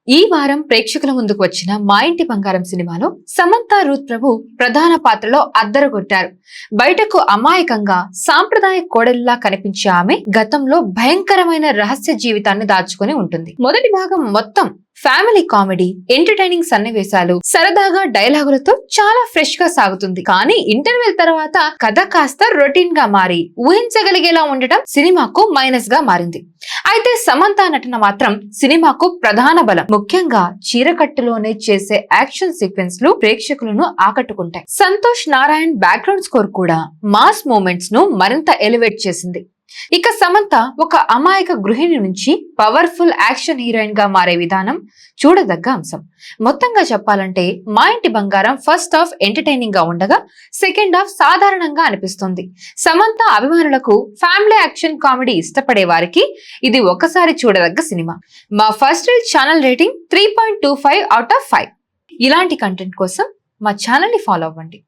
ఈ వారం ప్రేక్షకుల ముందుకు వచ్చిన మా ఇంటి బంగారం సినిమాలో సమంత రూత్ ప్రభు ప్రధాన పాత్రలో అద్దరగొట్టారు. బయటకు అమాయకంగా సాంప్రదాయ కోడలిలా కనిపించే ఆమె గతంలో భయంకరమైన రహస్య జీవితాన్ని దాచుకుని ఉంటుంది. మొదటి భాగం మొత్తం ఫ్యామిలీ కామెడీ, ఎంటర్టైనింగ్ సన్నివేశాలు, సరదాగా డైలాగులతో చాలా ఫ్రెష్ గా సాగుతుంది. కానీ ఇంటర్వెల్ తర్వాత కథ కాస్త రొటీన్ గా మారి ఊహించగలిగేలా ఉండటం సినిమాకు మైనస్ గా మారింది. అయితే సమంత నటన మాత్రం సినిమాకు ప్రధాన బలం. ముఖ్యంగా చీరకట్టులోనే చేసే యాక్షన్ సీక్వెన్స్ లు ప్రేక్షకులను ఆకట్టుకుంటాయి. సంతోష్ నారాయణ్ బ్యాక్గ్రౌండ్ స్కోర్ కూడా మాస్ మూమెంట్స్ ను మరింత ఎలివేట్ చేసింది. ఇక సమంత ఒక అమాయక గృహిణి నుంచి పవర్ఫుల్ యాక్షన్ హీరోయిన్ గా మారే విధానం చూడదగ్గ అంశం. మొత్తంగా చెప్పాలంటే మా ఇంటి బంగారం ఫస్ట్ హాఫ్ ఎంటర్టైనింగ్ గా ఉండగా సెకండ్ హాఫ్ సాధారణంగా అనిపిస్తుంది. సమంత అభిమానులకు ఫ్యామిలీ యాక్షన్ కామెడీ ఇష్టపడే వారికి ఇది ఒకసారి చూడదగ్గ సినిమా. మా first reel channel rating 3.25 out of 5. ఇలాంటి కంటెంట్ కోసం మా ఛానల్ ని ఫాలో అవ్వండి.